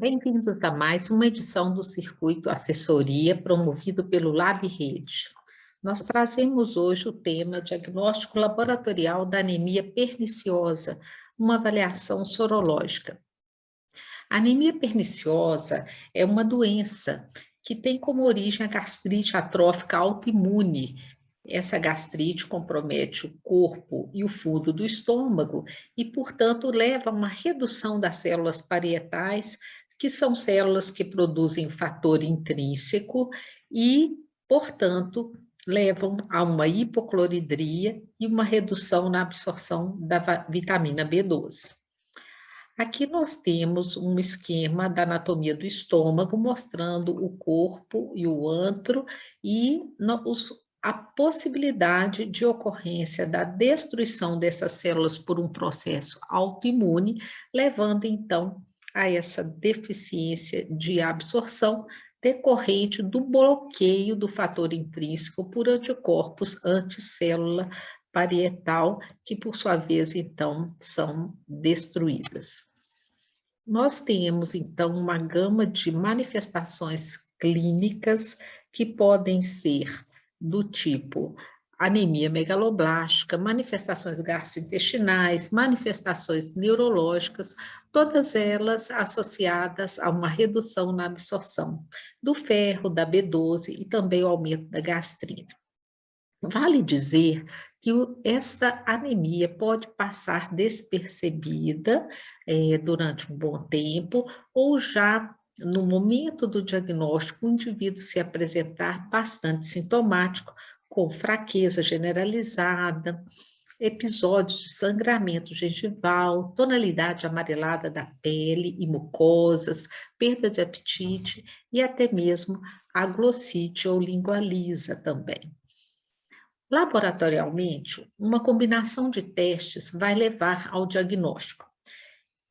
Bem-vindos a mais uma edição do Circuito Assessoria, promovido pelo LabRede. Nós trazemos hoje o tema Diagnóstico Laboratorial da Anemia Perniciosa, uma avaliação sorológica. A anemia perniciosa é uma doença que tem como origem a gastrite atrófica autoimune. Essa gastrite compromete o corpo e o fundo do estômago e, portanto, leva a uma redução das células parietais, que são células que produzem fator intrínseco e, portanto, levam a uma hipocloridria e uma redução na absorção da vitamina B12. Aqui nós temos um esquema da anatomia do estômago, mostrando o corpo e o antro e a possibilidade de ocorrência da destruição dessas células por um processo autoimune, levando então a essa deficiência de absorção decorrente do bloqueio do fator intrínseco por anticorpos anticélula parietal, que por sua vez, então, são destruídas. Nós temos, então, uma gama de manifestações clínicas que podem ser do tipo anemia megaloblástica, manifestações gastrointestinais, manifestações neurológicas, todas elas associadas a uma redução na absorção do ferro, da B12 e também o aumento da gastrina. Vale dizer que esta anemia pode passar despercebida durante um bom tempo, ou já no momento do diagnóstico, o indivíduo se apresentar bastante sintomático, com fraqueza generalizada, episódios de sangramento gengival, tonalidade amarelada da pele e mucosas, perda de apetite e até mesmo a glossite ou língua lisa também. Laboratorialmente, uma combinação de testes vai levar ao diagnóstico.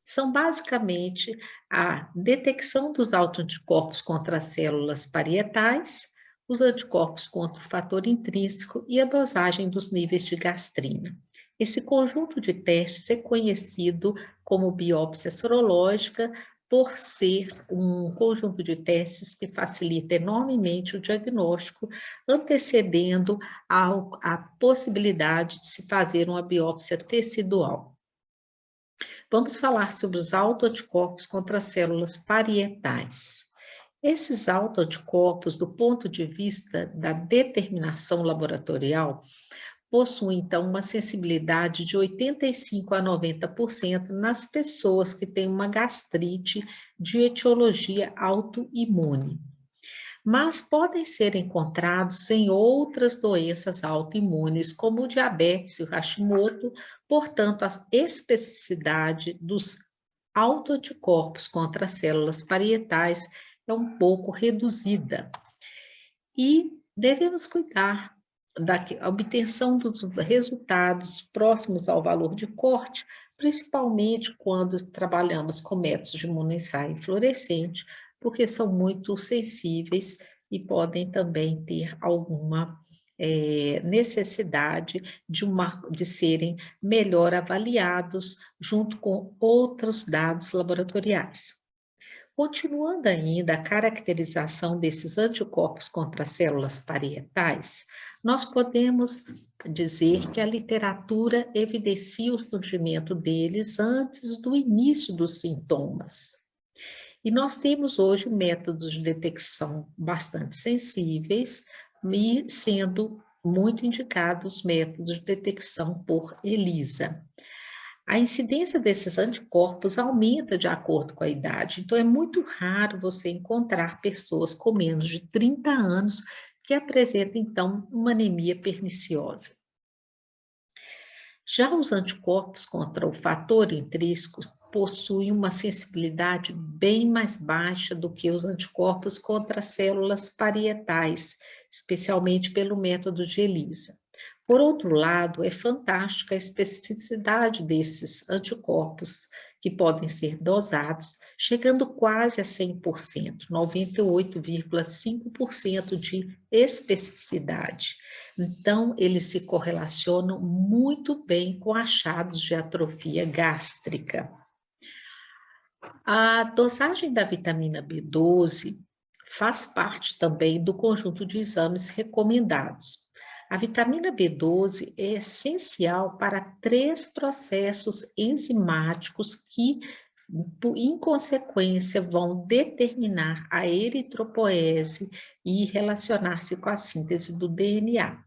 São basicamente a detecção dos autoanticorpos contra as células parietais, os anticorpos contra o fator intrínseco e a dosagem dos níveis de gastrina. Esse conjunto de testes é conhecido como biópsia sorológica, por ser um conjunto de testes que facilita enormemente o diagnóstico, antecedendo a possibilidade de se fazer uma biópsia tecidual. Vamos falar sobre os autoanticorpos contra as células parietais. Esses autoanticorpos, do ponto de vista da determinação laboratorial, possuem, então, uma sensibilidade de 85% a 90% nas pessoas que têm uma gastrite de etiologia autoimune. Mas podem ser encontrados em outras doenças autoimunes, como o diabetes e o Hashimoto, portanto, a especificidade dos autoanticorpos contra as células parietais é um pouco reduzida. E devemos cuidar da obtenção dos resultados próximos ao valor de corte, principalmente quando trabalhamos com métodos de imunoensaio fluorescente, porque são muito sensíveis e podem também ter alguma necessidade de serem melhor avaliados junto com outros dados laboratoriais. Continuando ainda a caracterização desses anticorpos contra as células parietais, nós podemos dizer que a literatura evidencia o surgimento deles antes do início dos sintomas. E nós temos hoje métodos de detecção bastante sensíveis e sendo muito indicados métodos de detecção por ELISA. A incidência desses anticorpos aumenta de acordo com a idade, então é muito raro você encontrar pessoas com menos de 30 anos que apresentem, então, uma anemia perniciosa. Já os anticorpos contra o fator intrínseco possuem uma sensibilidade bem mais baixa do que os anticorpos contra as células parietais, especialmente pelo método de ELISA. Por outro lado, é fantástica a especificidade desses anticorpos, que podem ser dosados, chegando quase a 100%, 98,5% de especificidade. Então, eles se correlacionam muito bem com achados de atrofia gástrica. A dosagem da vitamina B12 faz parte também do conjunto de exames recomendados. A vitamina B12 é essencial para 3 processos enzimáticos que, em consequência, vão determinar a eritropoese e relacionar-se com a síntese do DNA.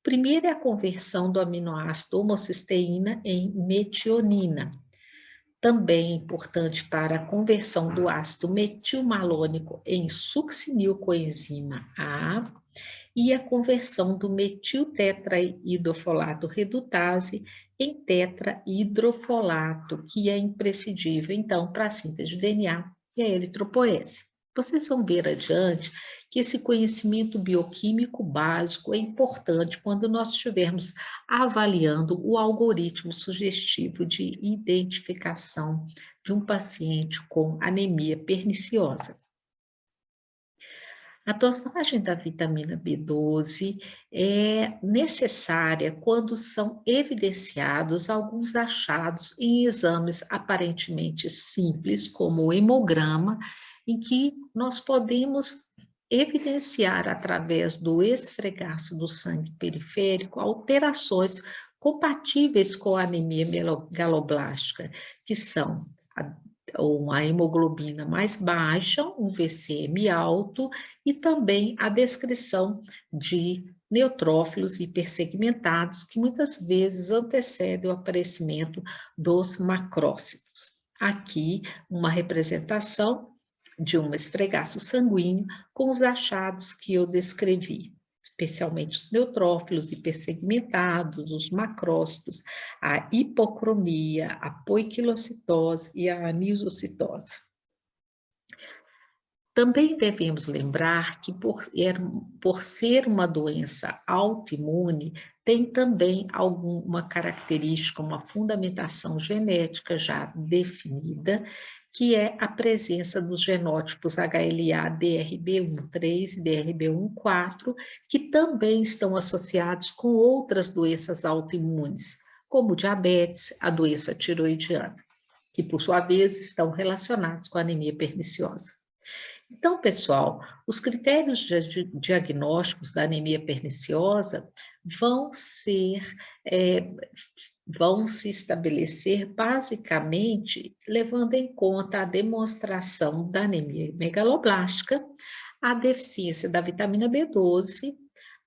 Primeiro é a conversão do aminoácido homocisteína em metionina. Também é importante para a conversão do ácido metilmalônico em succinilcoenzima A e a conversão do metiltetraidrofolato redutase em tetrahidrofolato, que é imprescindível, então, para a síntese de DNA e a eritropoese. Vocês vão ver adiante que esse conhecimento bioquímico básico é importante quando nós estivermos avaliando o algoritmo sugestivo de identificação de um paciente com anemia perniciosa. A dosagem da vitamina B12 é necessária quando são evidenciados alguns achados em exames aparentemente simples, como o hemograma, em que nós podemos evidenciar através do esfregaço do sangue periférico alterações compatíveis com a anemia megaloblástica, que são uma hemoglobina mais baixa, um VCM alto e também a descrição de neutrófilos hipersegmentados, que muitas vezes antecedem o aparecimento dos macrócitos. Aqui, uma representação de um esfregaço sanguíneo com os achados que eu descrevi, especialmente os neutrófilos hipersegmentados, os macrócitos, a hipocromia, a poiquilocitose e a anisocitose. Também devemos lembrar que, por ser uma doença autoimune, tem também alguma característica, uma fundamentação genética já definida, que é a presença dos genótipos HLA-DRB13 e DRB14, que também estão associados com outras doenças autoimunes, como diabetes, a doença tiroidiana, que, por sua vez, estão relacionados com a anemia perniciosa. Então, pessoal, os critérios diagnósticos da anemia perniciosa vão se estabelecer basicamente levando em conta a demonstração da anemia megaloblástica, a deficiência da vitamina B12,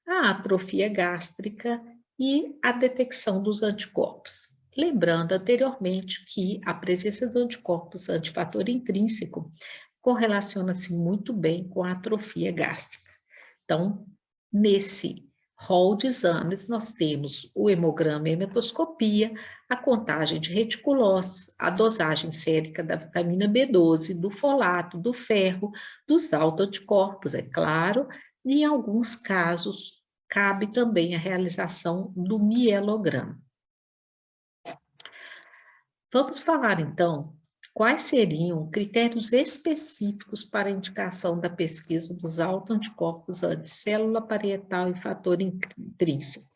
a atrofia gástrica e a detecção dos anticorpos. Lembrando anteriormente que a presença dos anticorpos antifator intrínseco correlaciona-se muito bem com a atrofia gástrica. Então, nesse rol de exames, nós temos o hemograma e a hematoscopia, a contagem de reticulócitos, a dosagem sérica da vitamina B12, do folato, do ferro, dos autoanticorpos, é claro, e em alguns casos cabe também a realização do mielograma. Vamos falar, então, quais seriam critérios específicos para a indicação da pesquisa dos autoanticorpos anticélula parietal e fator intrínseco?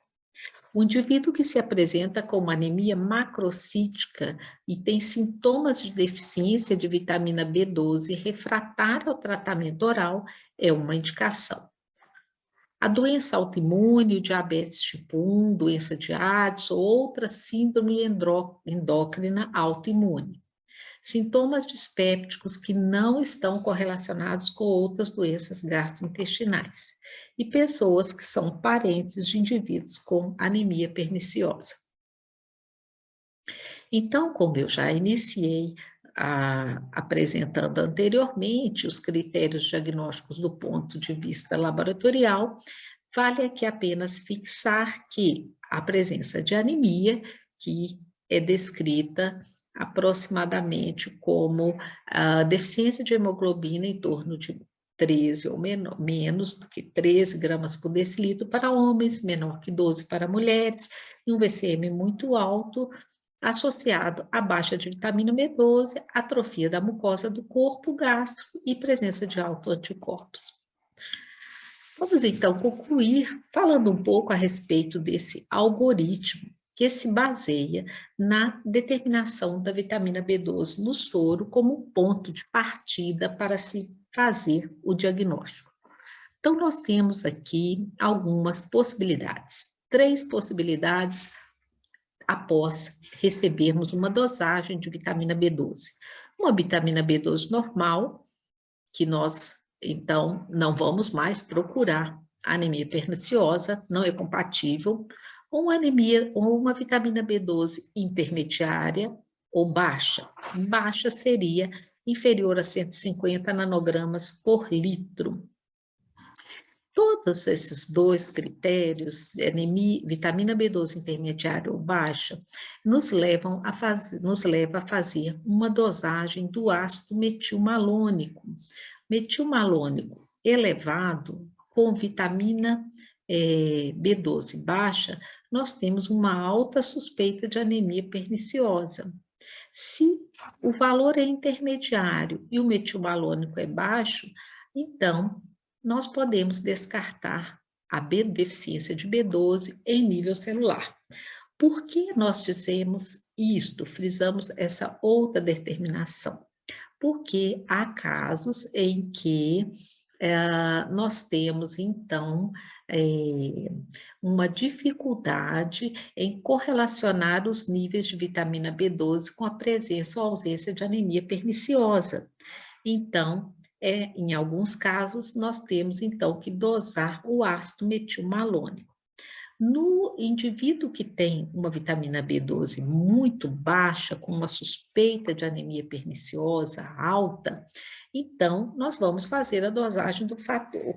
O indivíduo que se apresenta com uma anemia macrocítica e tem sintomas de deficiência de vitamina B12 refratária ao tratamento oral é uma indicação. A doença autoimune, o diabetes tipo 1, doença de Addison ou outra síndrome endócrina autoimune. Sintomas dispépticos que não estão correlacionados com outras doenças gastrointestinais. E pessoas que são parentes de indivíduos com anemia perniciosa. Então, como eu já iniciei apresentando anteriormente os critérios diagnósticos do ponto de vista laboratorial, vale aqui apenas fixar que a presença de anemia, que é descrita aproximadamente como a deficiência de hemoglobina em torno de 13 ou menos do que 13 gramas por decilitro para homens, menor que 12 para mulheres, e um VCM muito alto, associado à baixa de vitamina B12, atrofia da mucosa do corpo gástrico e presença de autoanticorpos. Vamos então concluir falando um pouco a respeito desse algoritmo que se baseia na determinação da vitamina B12 no soro como ponto de partida para se fazer o diagnóstico. Então, nós temos aqui algumas possibilidades, 3 possibilidades após recebermos uma dosagem de vitamina B12. Uma vitamina B12 normal, que nós, então, não vamos mais procurar anemia perniciosa, não é compatível, ou uma vitamina B12 intermediária ou baixa. Baixa seria inferior a 150 nanogramas por litro. Todos esses 2 critérios, vitamina B12 intermediária ou baixa, nos leva a fazer uma dosagem do ácido metilmalônico. Metilmalônico elevado com vitamina B12 baixa, nós temos uma alta suspeita de anemia perniciosa. Se o valor é intermediário e o metilmalônico é baixo, então nós podemos descartar a deficiência de B12 em nível celular. Por que nós dizemos isto, frisamos essa outra determinação? Porque há casos em que nós temos, então, uma dificuldade em correlacionar os níveis de vitamina B12 com a presença ou ausência de anemia perniciosa. Então, em alguns casos, nós temos, então, que dosar o ácido metilmalônico. No indivíduo que tem uma vitamina B12 muito baixa, com uma suspeita de anemia perniciosa alta, então, nós vamos fazer a dosagem do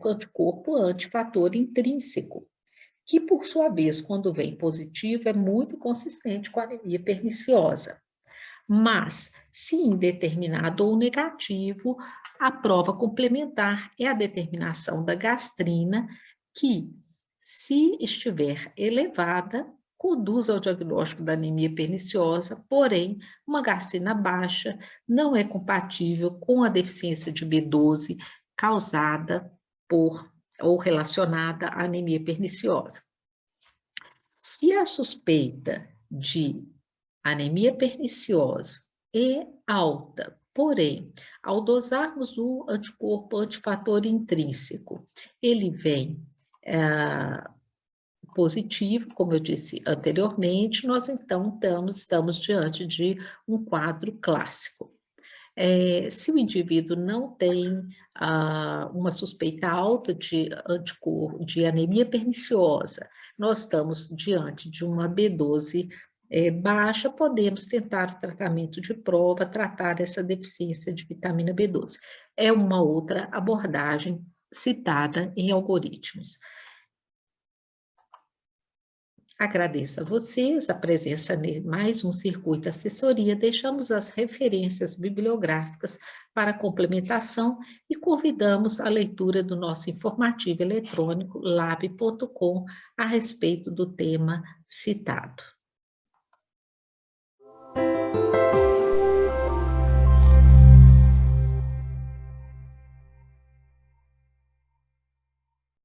anticorpo antifator intrínseco, que, por sua vez, quando vem positivo, é muito consistente com a anemia perniciosa. Mas, se indeterminado ou negativo, a prova complementar é a determinação da gastrina, que, se estiver elevada, conduz ao diagnóstico da anemia perniciosa, porém, uma gastrina baixa não é compatível com a deficiência de B12 causada por ou relacionada à anemia perniciosa. Se a suspeita de anemia perniciosa é alta, porém, ao dosarmos o anticorpo antifator intrínseco, ele vem positivo, como eu disse anteriormente, nós então estamos diante de um quadro clássico. Se o indivíduo não tem uma suspeita alta de anticorpo, de anemia perniciosa, nós estamos diante de uma B12 baixa, podemos tentar o tratamento de prova, tratar essa deficiência de vitamina B12. É uma outra abordagem citada em algoritmos. Agradeço a vocês a presença em mais um Circuito Assessoria. Deixamos as referências bibliográficas para complementação e convidamos a leitura do nosso informativo eletrônico lab.com a respeito do tema citado.